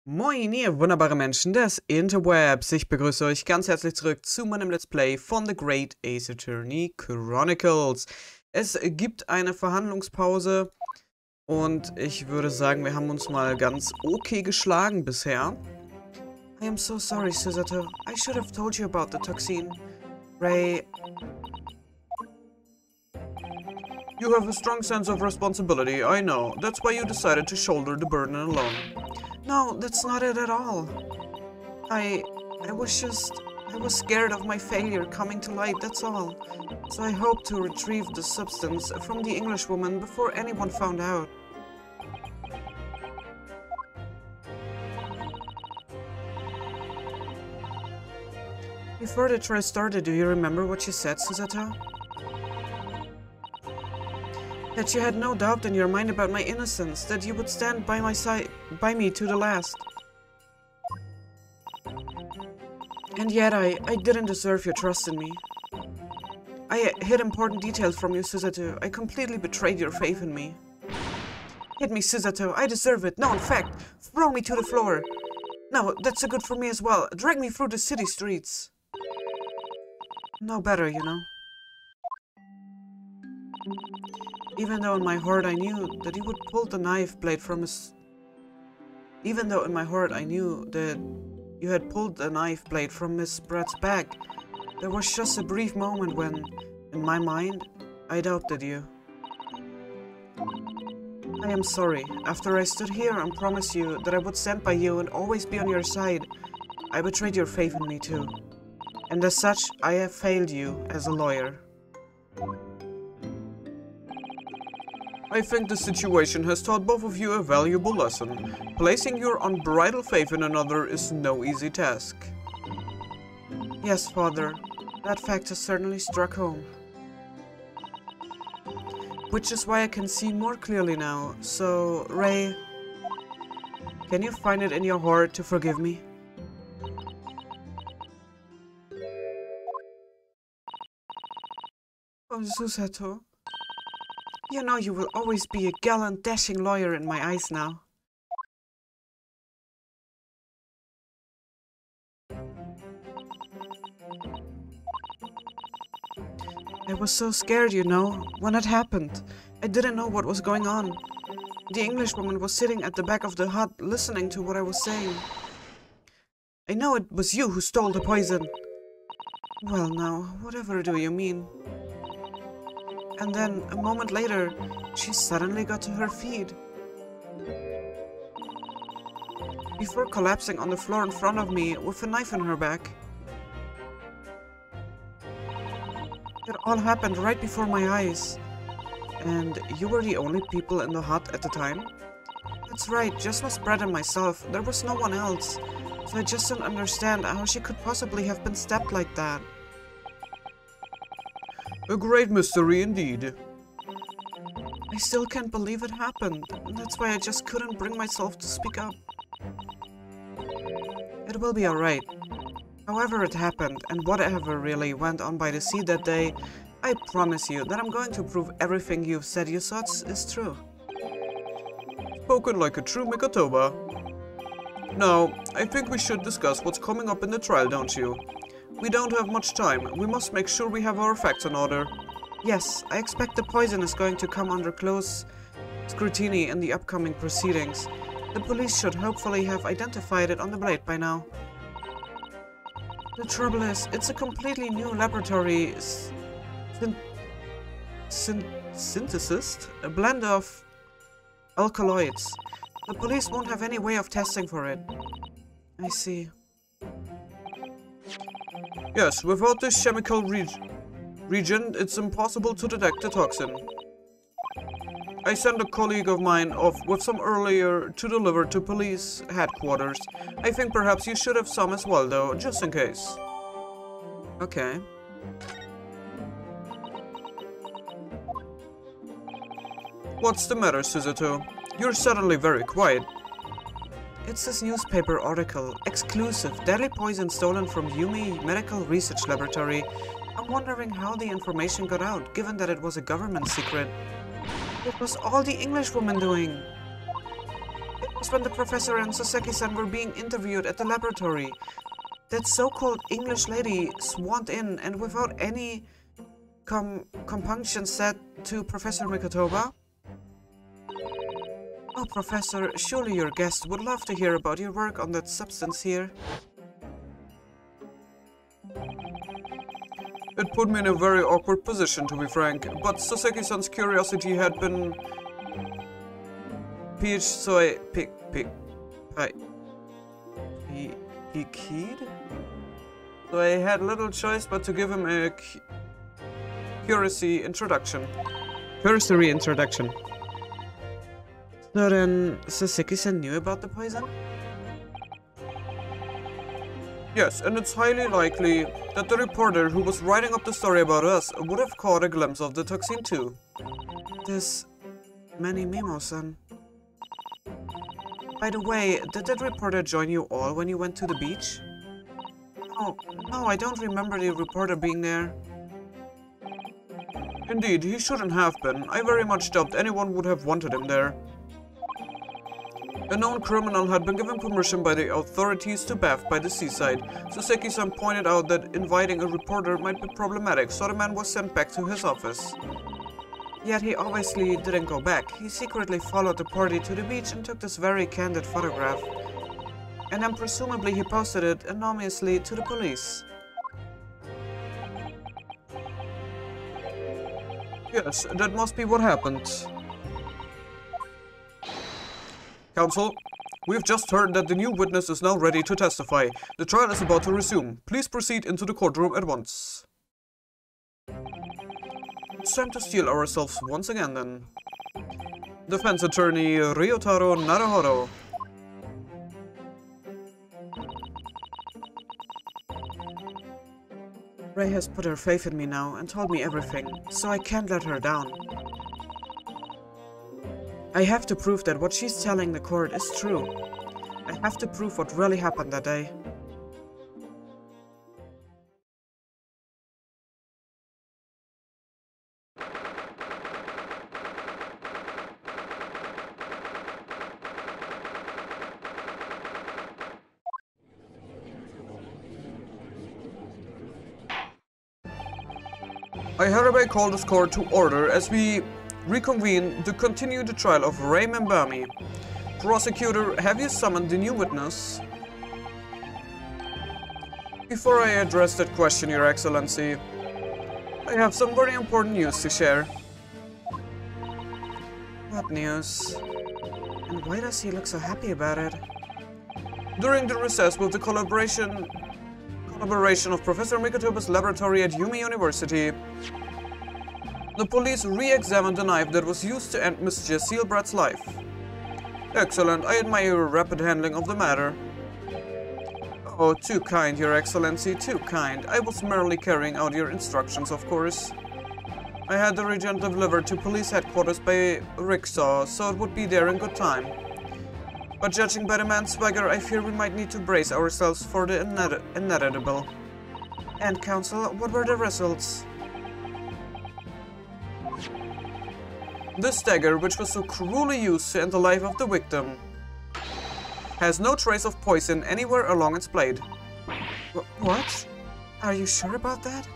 Moin, ihr wunderbare Menschen des Interwebs. Ich begrüße euch ganz herzlich zurück zu meinem Let's Play von The Great Ace-Attorney Chronicles. Es gibt eine Verhandlungspause und ich würde sagen, wir haben uns mal ganz okay geschlagen bisher. I am so sorry, Susato. I should have told you about the toxin. Ray... You have a strong sense of responsibility, I know. That's why you decided to shoulder the burden alone. No, that's not it at all. I was scared of my failure coming to light, that's all. So I hoped to retrieve the substance from the Englishwoman before anyone found out. Before the trial started, do you remember what you said, Susato? That you had no doubt in your mind about my innocence, that you would stand by my side, by me to the last. And yet I didn't deserve your trust in me. I hid important details from you, Susato. I completely betrayed your faith in me. Hit me, Susato. I deserve it. No, in fact, throw me to the floor. No, that's so good for me as well. Drag me through the city streets. No better, you know. Even though in my heart I knew that he would pull the knife blade from his... Even though in my heart I knew that you had pulled the knife blade from Miss Brett's back, there was just a brief moment when, in my mind, I doubted you. I am sorry. After I stood here and promised you that I would stand by you and always be on your side, I betrayed your faith in me too. And as such, I have failed you as a lawyer. I think the situation has taught both of you a valuable lesson. Placing your unbridled faith in another is no easy task. Yes, Father. That fact has certainly struck home. Which is why I can see more clearly now. So, Ray, can you find it in your heart to forgive me? Oh, Susato. You know you will always be a gallant, dashing lawyer in my eyes now. I was so scared, you know, when it happened. I didn't know what was going on. The Englishwoman was sitting at the back of the hut, listening to what I was saying. I know it was you who stole the poison. Well now, whatever do you mean? And then, a moment later, she suddenly got to her feet. Before collapsing on the floor in front of me with a knife in her back. It all happened right before my eyes. And you were the only people in the hut at the time? That's right, just Miss Brett and myself. There was no one else. So I just don't understand how she could possibly have been stabbed like that. A great mystery indeed. I still can't believe it happened, and that's why I just couldn't bring myself to speak up. It will be alright. However it happened, and whatever really went on by the sea that day, I promise you that I'm going to prove everything you've said you saw is true. Spoken like a true Mikatoba. Now, I think we should discuss what's coming up in the trial, don't you? We don't have much time. We must make sure we have our facts in order. Yes, I expect the poison is going to come under close scrutiny in the upcoming proceedings. The police should hopefully have identified it on the blade by now. The trouble is, it's a completely new laboratory synthesis, a blend of alkaloids. The police won't have any way of testing for it. I see. Yes, without this chemical reagent, it's impossible to detect the toxin. I sent a colleague of mine off with some earlier to deliver to police headquarters. I think perhaps you should have some as well, though, just in case. Okay. What's the matter, Susato? You're suddenly very quiet. It's this newspaper article, exclusive, deadly poison stolen from Yumi Medical Research Laboratory. I'm wondering how the information got out, given that it was a government secret. What was all the Englishwoman doing? It was when the professor and Saseki-san were being interviewed at the laboratory. That so-called English lady swaned in and without any compunction said to Professor Mikotoba, "Oh, Professor, surely your guest would love to hear about your work on that substance here." It put me in a very awkward position, to be frank, but Saseki-san's curiosity had been piqued, so I So I had little choice but to give him a cursory introduction. So then, Saseki-san knew about the poison? Yes, and it's highly likely that the reporter who was writing up the story about us would have caught a glimpse of the toxin too. This Menimemo-san. By the way, did that reporter join you all when you went to the beach? Oh, no, I don't remember the reporter being there. Indeed, he shouldn't have been. I very much doubt anyone would have wanted him there. A known criminal had been given permission by the authorities to bath by the seaside. Saseki-san pointed out that inviting a reporter might be problematic, so the man was sent back to his office. Yet he obviously didn't go back. He secretly followed the party to the beach and took this very candid photograph. And then presumably he posted it anonymously to the police. Yes, that must be what happened. Counsel, we've just heard that the new witness is now ready to testify. The trial is about to resume. Please proceed into the courtroom at once. It's time to steel ourselves once again, then. Defense attorney Ryotaro Naruhodo. Ray has put her faith in me now and told me everything, so I can't let her down. I have to prove that what she's telling the court is true. I have to prove what really happened that day. I hereby call this court to order as we reconvene to continue the trial of Raiten Menimemo. Prosecutor, have you summoned the new witness? Before I address that question, Your Excellency, I have some very important news to share. What news? And why does he look so happy about it? During the recess with the collaboration of Professor Mikotoba's laboratory at Yumi University, the police re-examined the knife that was used to end Miss Jacille Brad's life. Excellent, I admire your rapid handling of the matter. Oh, too kind, Your Excellency, too kind. I was merely carrying out your instructions, of course. I had the regent delivered to police headquarters by rickshaw, so it would be there in good time. But judging by the man's swagger, I fear we might need to brace ourselves for the inevitable. And, Counsel, what were the results? This dagger, which was so cruelly used to end the life of the victim, has no trace of poison anywhere along its blade. What? Are you sure about that?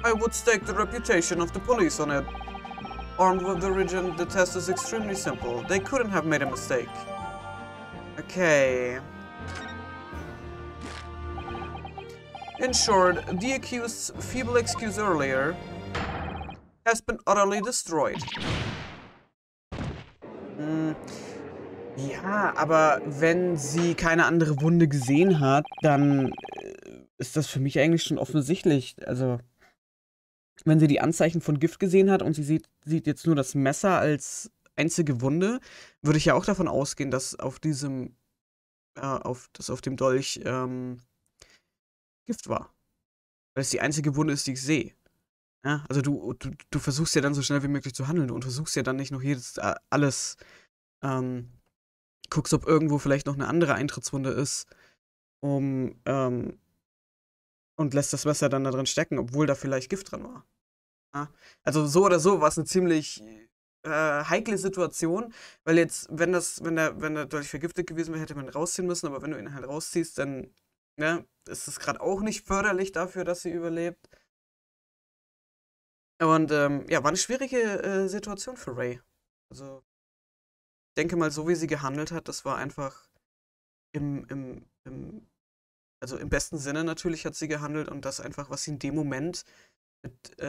I would stake the reputation of the police on it. Armed with the regent, the test is extremely simple. They couldn't have made a mistake. Okay. In short, the accused's feeble excuse earlier has been utterly destroyed. Ja, aber wenn sie keine andere Wunde gesehen hat, dann ist das für mich eigentlich schon offensichtlich. Also, wenn sie die Anzeichen von Gift gesehen hat und sie sieht jetzt nur das Messer als einzige Wunde, würde ich ja auch davon ausgehen, dass auf diesem, auf dem Dolch Gift war. Weil es die einzige Wunde ist, die ich sehe. Ja, also du versuchst ja dann so schnell wie möglich zu handeln. Du untersuchst ja dann nicht noch alles, guckst, ob irgendwo vielleicht noch eine andere Eintrittswunde ist, und lässt das Messer dann da drin stecken, obwohl da vielleicht Gift dran war. Ja? Also so oder so war es eine ziemlich heikle Situation, weil jetzt, wenn er dadurch vergiftet gewesen wäre, hätte man ihn rausziehen müssen, aber wenn du ihn halt rausziehst, dann, ne, ist es gerade auch nicht förderlich dafür, dass sie überlebt. Und, ja, war eine schwierige Situation für Ray. Also, ich denke mal, so wie sie gehandelt hat, das war einfach also im besten Sinne natürlich hat sie gehandelt und das einfach, was sie in dem Moment mit,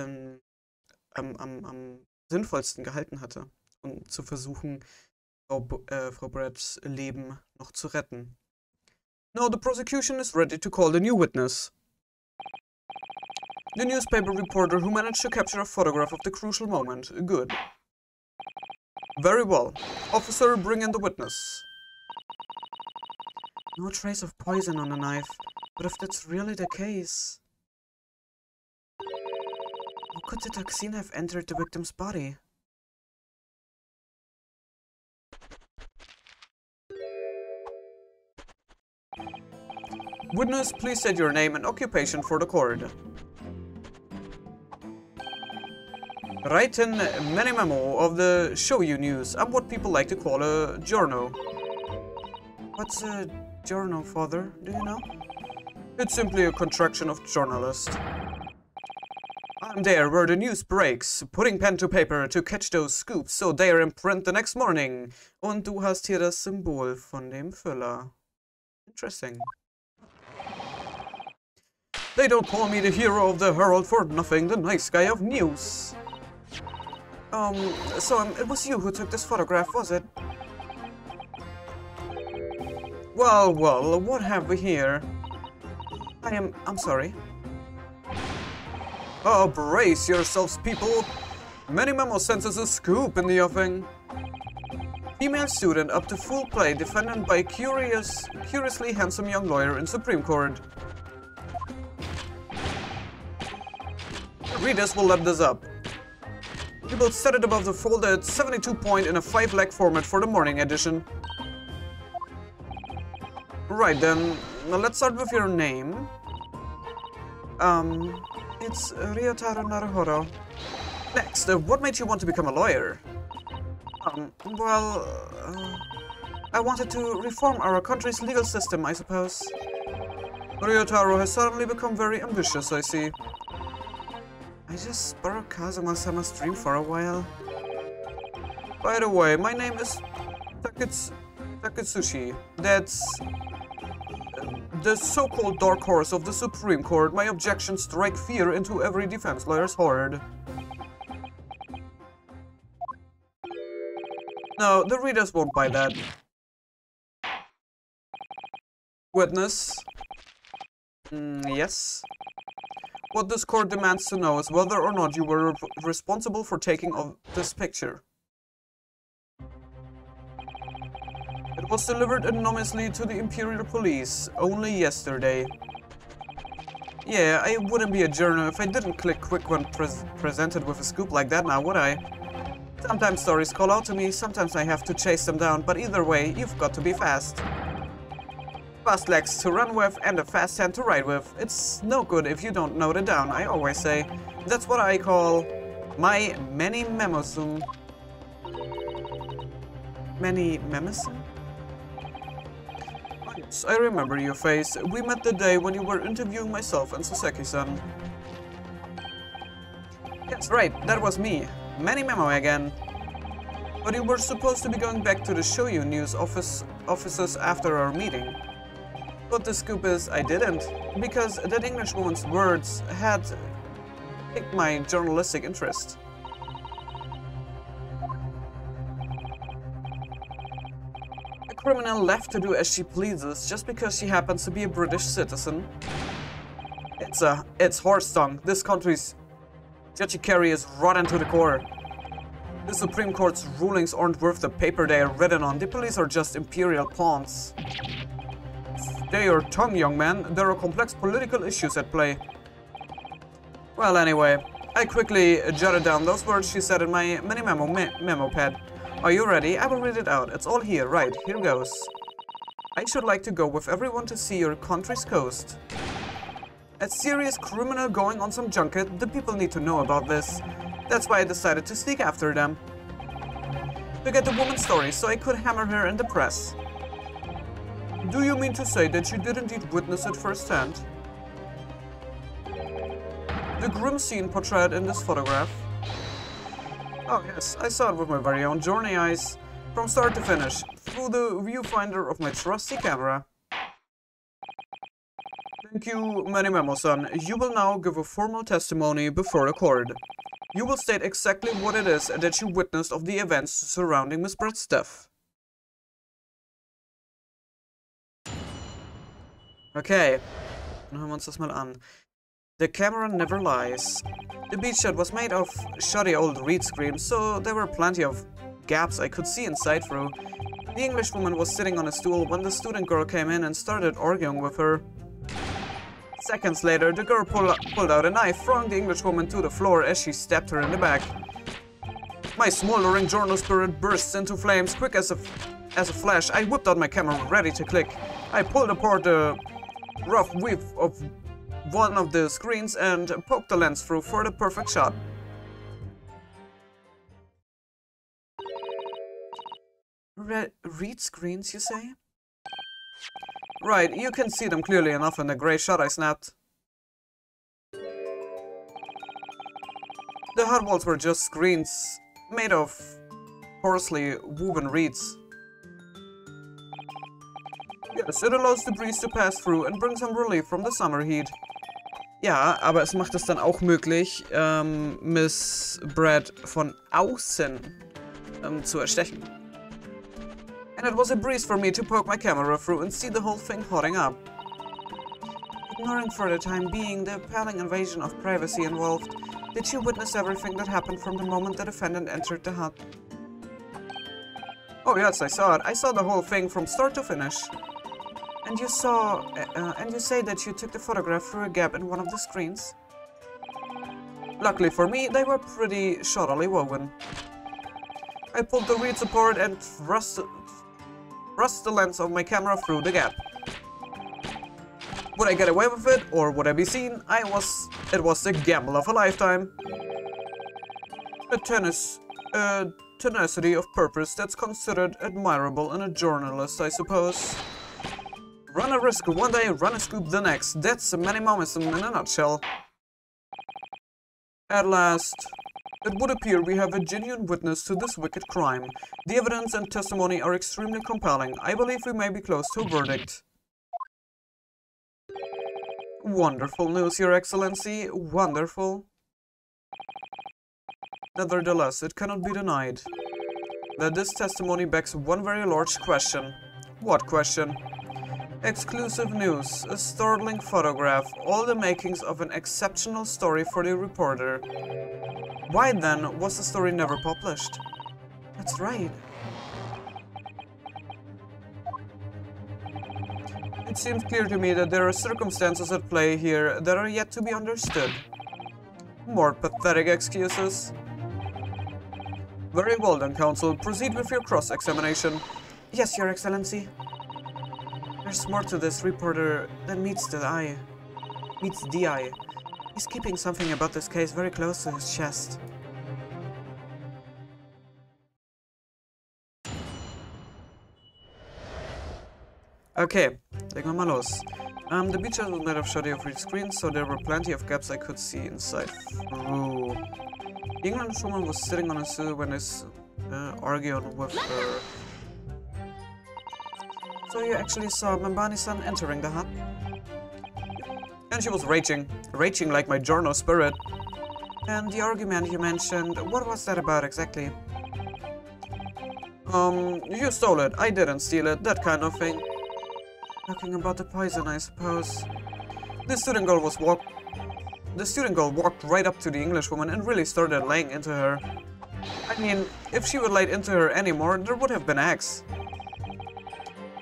am sinnvollsten gehalten hatte, um zu versuchen, Frau Bratts Leben noch zu retten. Now the prosecution is ready to call the new witness. The newspaper reporter who managed to capture a photograph of the crucial moment. Good. Very well. Officer, bring in the witness. No trace of poison on the knife, but if that's really the case... How could the toxin have entered the victim's body? Witness, please state your name and occupation for the court. Raiten Menimemo of the Shoyu News. I'm what people like to call a journo. What's a journo, Father? Do you know? It's simply a contraction of journalist. I'm there where the news breaks, putting pen to paper to catch those scoops so they're in print the next morning. Und du hast hier das Symbol von dem Füller. Interesting. They don't call me the hero of the Herald for nothing, the nice guy of news. It was you who took this photograph, was it? Well, what have we here? I'm sorry. Oh, brace yourselves, people. Menimemo senses a scoop in the offing. Female student up to full play, defended by curiously handsome young lawyer in Supreme Court. Readers will lap this up. We will set it above the folded 72-point in a 5-leg format for the morning edition. Right then, now let's start with your name. It's Ryunosuke Naruhodo. Next, what made you want to become a lawyer? I wanted to reform our country's legal system, I suppose. Ryotaro has suddenly become very ambitious, I see. I just borrowed Kazuma-sama's dream for a while. By the way, my name is Taketsushi. That's the so-called dark horse of the Supreme Court. My objections strike fear into every defense lawyer's heart. No, the readers won't buy that. Witness? Yes? What this court demands to know is whether or not you were responsible for taking of this picture. It was delivered anonymously to the Imperial Police only yesterday. Yeah, I wouldn't be a journal if I didn't click quick when presented with a scoop like that now, would I? Sometimes stories call out to me, sometimes I have to chase them down, but either way, you've got to be fast. Fast legs to run with and a fast hand to ride with. It's no good if you don't note it down, I always say. That's what I call my Menimemosum. Menimemosum? Yes, I remember your face. We met the day when you were interviewing myself and Saseki-san. Yes, right, that was me. Menimemo again. But you were supposed to be going back to the Shoyu News offices after our meeting. But the scoop is, I didn't, because that Englishwoman's words had piqued my journalistic interest. A criminal left to do as she pleases just because she happens to be a British citizen. It's horse tongue. This country's judiciary is rotten to the core. The Supreme Court's rulings aren't worth the paper they are written on. The police are just imperial pawns. Stay your tongue, young man. There are complex political issues at play. Well, anyway, I quickly jotted down those words she said in my memo pad. Are you ready? I will read it out. It's all here. Right, here goes. I should like to go with everyone to see your country's coast. A serious criminal going on some junket. The people need to know about this. That's why I decided to sneak after them. to get the woman's story so I could hammer her in the press. Do you mean to say that you did indeed witness it firsthand? The grim scene portrayed in this photograph? Oh yes, I saw it with my very own journey eyes, from start to finish, through the viewfinder of my trusty camera. Thank you, Menimemo-san. You will now give a formal testimony before the court. You will state exactly what it is that you witnessed of the events surrounding Miss Brett's death. Okay, dann hören wir uns das mal an. The camera never lies. The beach shot was made of shoddy old reed screens, so there were plenty of gaps I could see inside through. The Englishwoman was sitting on a stool when the student girl came in and started arguing with her. Seconds later, the girl pulled out a knife, throwing the Englishwoman to the floor as she stabbed her in the back. My smoldering journal spirit bursts into flames. Quick as a flash, I whipped out my camera, ready to click. I pulled apart the rough weave of one of the screens and poked the lens through for the perfect shot. Reed screens, you say? Right, you can see them clearly enough in the grey shot I snapped. The hot walls were just screens made of coarsely woven reeds. Yes, it allows the breeze to pass through and bring some relief from the summer heat. Ja, aber es macht es dann auch möglich, Miss Brett von außen zu erstechen. And it was a breeze for me to poke my camera through and see the whole thing hotting up. Ignoring for the time being the appalling invasion of privacy involved, did you witness everything that happened from the moment the defendant entered the hut? Oh yes, I saw it. I saw the whole thing from start to finish. And you say that you took the photograph through a gap in one of the screens? Luckily for me, they were pretty shoddily woven. I pulled the reeds apart and thrust the lens of my camera through the gap. Would I get away with it, or would I be seen? It was the gamble of a lifetime. A tenacity of purpose that's considered admirable in a journalist, I suppose. Run a risk one day, run a scoop the next. That's a Menimemo in a nutshell. At last, it would appear we have a genuine witness to this wicked crime. The evidence and testimony are extremely compelling. I believe we may be close to a verdict. Wonderful news, Your Excellency. Wonderful. Nevertheless, it cannot be denied that this testimony begs one very large question. What question? Exclusive news, a startling photograph, all the makings of an exceptional story for the reporter. Why then was the story never published? That's right. It seems clear to me that there are circumstances at play here that are yet to be understood. More pathetic excuses? Very well then, Counsel. Proceed with your cross-examination. Yes, Your Excellency. There's more to this reporter than meets the eye. He's keeping something about this case very close to his chest. Okay, legen wir mal los. The beach was made of shoddy of reed screens, so there were plenty of gaps I could see inside through. The Englishwoman was sitting on a stool when I argued with her. So you actually saw Membani-san entering the hut? And she was raging like my journal spirit. And the argument you mentioned, what was that about exactly? You stole it, I didn't steal it, that kind of thing. Talking about the poison, I suppose. The student girl walked right up to the Englishwoman and really started laying into her. I mean, if she would lay into her anymore, there would have been X.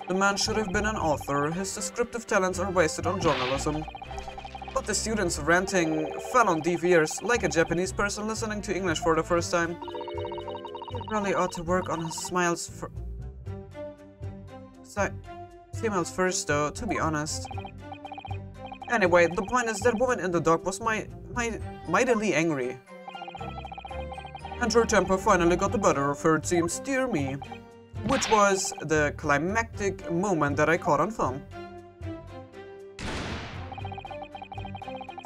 The man should have been an author. His descriptive talents are wasted on journalism. But the student's ranting fell on deaf ears, like a Japanese person listening to English for the first time. He really ought to work on his smiles first, though, to be honest. Anyway, the point is that woman in the dock was mightily angry. And her temper finally got the better of her, it seems, dear me. Which was the climactic moment that I caught on film.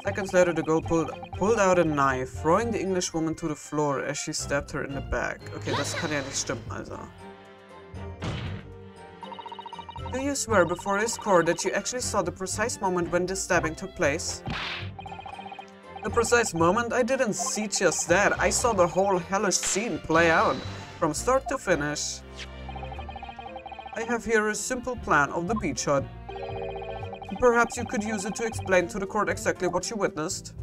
Seconds later, the girl pulled out a knife, throwing the Englishwoman to the floor as she stabbed her in the back. Okay, das kann ja nicht stimmen, also. Do you swear before this court that you actually saw the precise moment when this stabbing took place? The precise moment? I didn't see just that. I saw the whole hellish scene play out, from start to finish. I have here a simple plan of the beach hut. Perhaps you could use it to explain to the court exactly what you witnessed.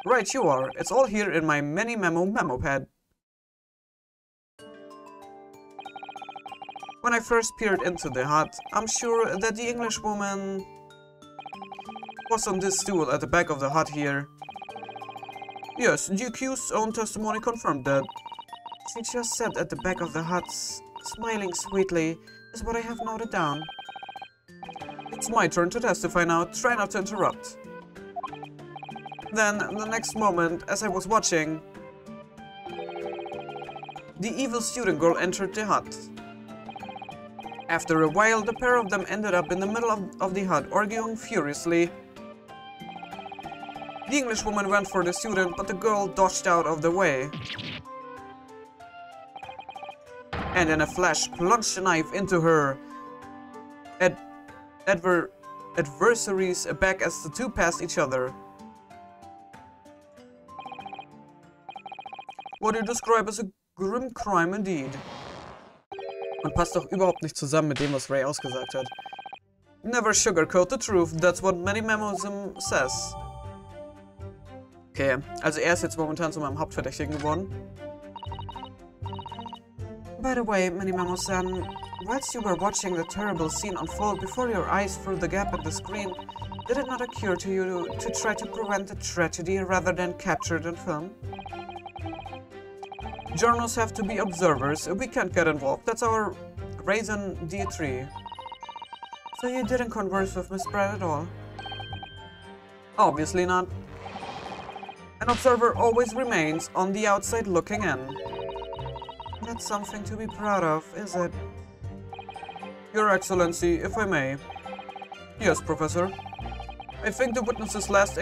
Right, you are. It's all here in my Menimemo memo pad. When I first peered into the hut, I'm sure that the Englishwoman was on this stool at the back of the hut here. Yes, the accused's own testimony confirmed that. She just sat at the back of the hut, smiling sweetly, is what I have noted down. It's my turn to testify now, try not to interrupt. Then, the next moment, as I was watching, the evil student girl entered the hut. After a while, the pair of them ended up in the middle of the hut, arguing furiously. The Englishwoman went for the student, but the girl dodged out of the way. And in a flash, plunged a knife into her adversary's back as the two passed each other. What you describe as a grim crime indeed. Und passt doch überhaupt nicht zusammen mit dem, was Ray ausgesagt hat. Never sugarcoat the truth, that's what Menimemo says. Okay, also er ist jetzt momentan zu meinem Hauptverdächtigen geworden. By the way, Menimemo-san, whilst you were watching the terrible scene unfold before your eyes through the gap in the screen, did it not occur to you to try to prevent the tragedy rather than capture it on film? Journalists have to be observers, we can't get involved, that's our raison d'etre. So you didn't converse with Miss Brad at all? Obviously not. An observer always remains on the outside looking in. That's something to be proud of, is it? Your Excellency, if I may. Yes, Professor. I think the witness's last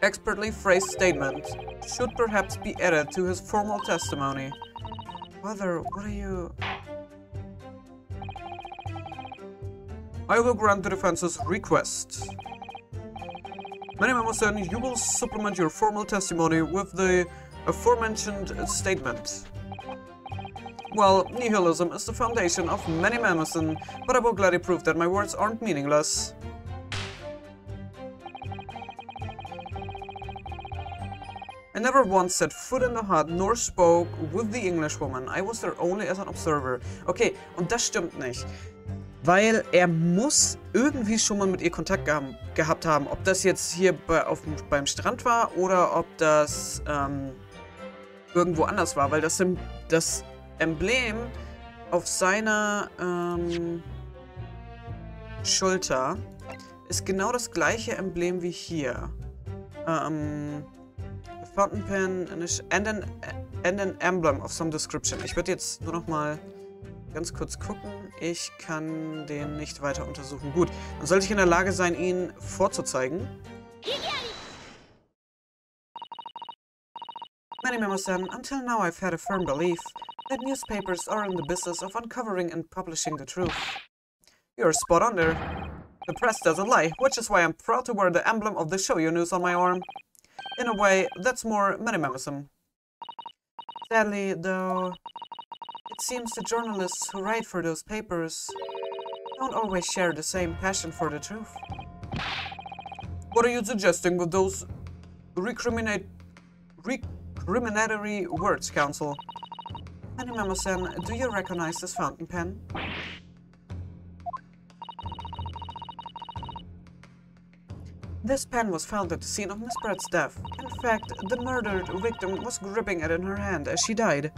expertly phrased statement should perhaps be added to his formal testimony. Mother, what are you... I will grant the defense's request. Menimemo-san, you will supplement your formal testimony with the aforementioned statement. Well, nihilism is the foundation of Menimemo-san, but I will gladly prove that my words aren't meaningless. I never once set foot in the hut nor spoke with the Englishwoman. I was there only as an observer. Okay, und das stimmt nicht. Weil er muss irgendwie schon mal mit ihr Kontakt gehabt haben. Ob das jetzt hier beim Strand war oder ob das irgendwo anders war. Weil das Emblem auf seiner Schulter ist genau das gleiche Emblem wie hier. Fountain pen and an emblem of some description. Ich werde jetzt nur noch mal ganz kurz gucken. Ich kann den nicht weiter untersuchen. Gut, dann sollte ich in der Lage sein, ihn vorzuzeigen. Menimemo-san, until now I've had a firm belief that newspapers are in the business of uncovering and publishing the truth. You're spot on there. The press doesn't lie, which is why I'm proud to wear the emblem of the Shoujo News on my arm. In a way, that's more Menimemo-ism. Sadly, though, it seems the journalists who write for those papers don't always share the same passion for the truth. What are you suggesting with those recriminatory words, Counsel? Menimemo-san, do you recognize this fountain pen? This pen was found at the scene of Miss Brett's death. In fact, the murdered victim was gripping it in her hand as she died.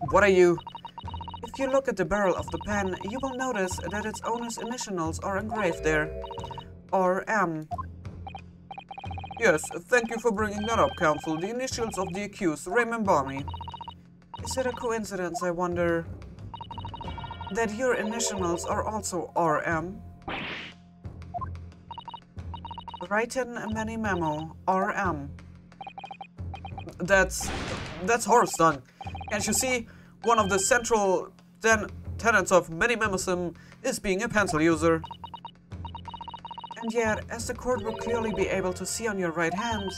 What are you... If you look at the barrel of the pen, you will notice that its owner's initials are engraved there. R.M. Yes, thank you for bringing that up, Counsel. The initials of the accused, remember me. Is it a coincidence, I wonder, that your initials are also RM? Raiten Menimemo, RM. That's horse dung. Can't you see? One of the central tenets of Menimemoism is being a pencil user. And yet, as the court will clearly be able to see on your right hand,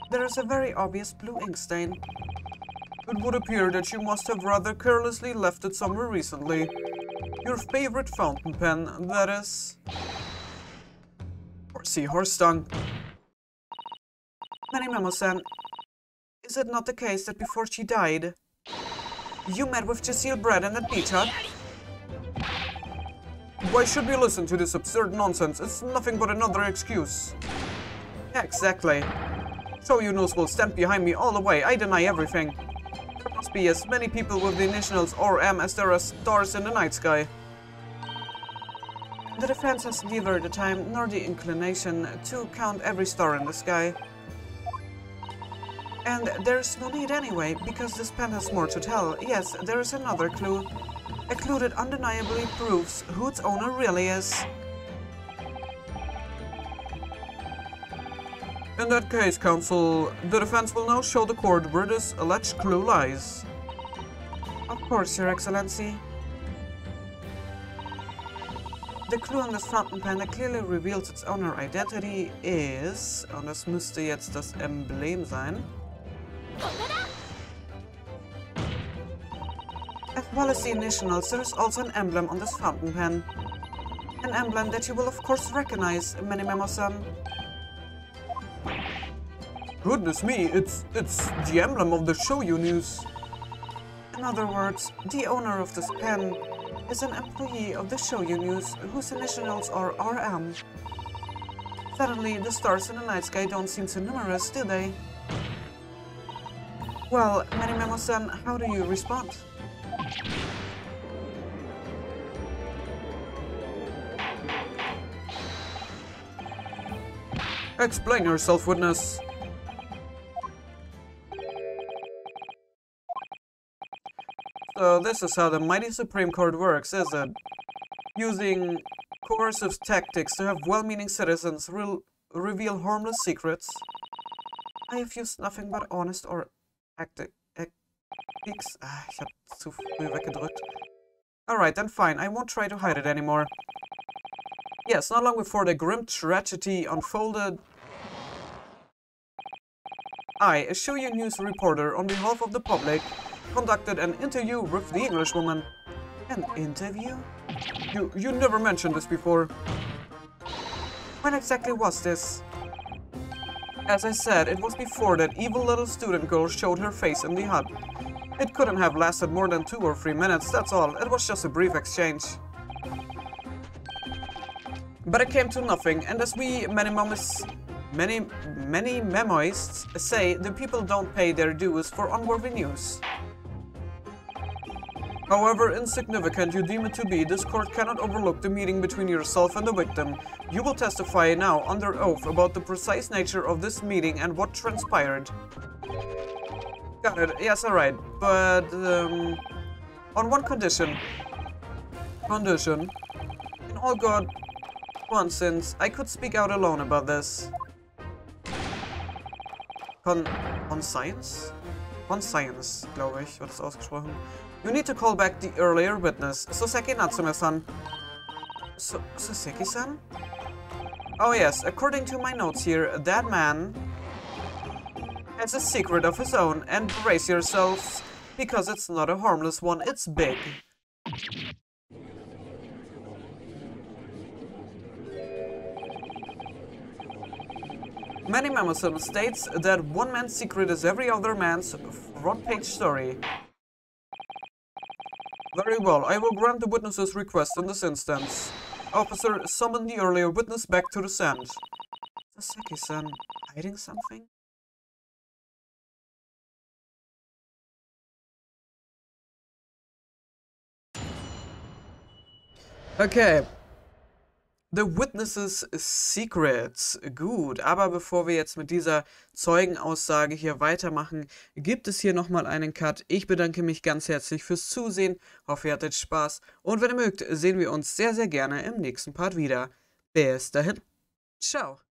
there is a very obvious blue ink stain. It would appear that you must have rather carelessly left it somewhere recently. Your favorite fountain pen, that is. Horsey, horse dung. Menimemo-san, is it not the case that before she died, you met with Cecile Brett in that beach hut? Why should we listen to this absurd nonsense? It's nothing but another excuse. Exactly. So Yunus will stand behind me all the way. I deny everything. There must be as many people with the initials RM as there are stars in the night sky. The defense has neither the time nor the inclination to count every star in the sky. And there's no need anyway, because this pen has more to tell. Yes, there is another clue. A clue that undeniably proves who its owner really is. In that case, Counsel, the defense will now show the court where this alleged clue lies. Of course, Your Excellency. The clue on this fountain pen that clearly reveals its owner identity is... Und das müsste jetzt das Emblem sein. As well as the initials, there is also an emblem on this fountain pen. An emblem that you will of course recognize, Menimemo-san. Goodness me, it's the emblem of the Shoujo News. In other words, the owner of this pen is an employee of the Shoujo News whose initials are RM. Suddenly, the stars in the night sky don't seem so numerous, do they? Well, Menimemo-san, how do you respond? Explain yourself, witness. So this is how the mighty Supreme Court works, is it? Using coercive tactics to have well-meaning citizens reveal harmless secrets. I have used nothing but honest or tactics. Ich hab zu früh weggedrückt. Alright, then fine. I won't try to hide it anymore. Yes, not long before the grim tragedy unfolded, I, a Shoujo News reporter on behalf of the public, conducted an interview with the Englishwoman. An interview? You never mentioned this before. When exactly was this? As I said, it was before that evil little student girl showed her face in the hut. It couldn't have lasted more than 2 or 3 minutes, that's all. It was just a brief exchange. But it came to nothing, and as we many memoists say, the people don't pay their dues for unworthy news. However insignificant you deem it to be, this court cannot overlook the meeting between yourself and the victim. You will testify now under oath about the precise nature of this meeting and what transpired. Got it. Yes, alright. But, on one condition. In all God since I could speak out alone about this. Conscience, glaube ich, wird es ausgesprochen. You need to call back the earlier witness, Soseki Natsume-san. Soseki-san? Oh yes, according to my notes here, that man has a secret of his own, and brace yourselves, because it's not a harmless one, it's big. Menimemo states that one man's secret is every other man's front-page story. Very well, I will grant the witness's request in this instance. Officer, summon the earlier witness back to the stand. Soseki-san hiding something? Okay. The Witnesses' Secrets. Gut, aber bevor wir jetzt mit dieser Zeugenaussage hier weitermachen, gibt es hier nochmal einen Cut. Ich bedanke mich ganz herzlich fürs Zusehen, hoffe ihr hattet Spaß und wenn ihr mögt, sehen wir uns sehr, sehr gerne im nächsten Part wieder. Bis dahin, ciao!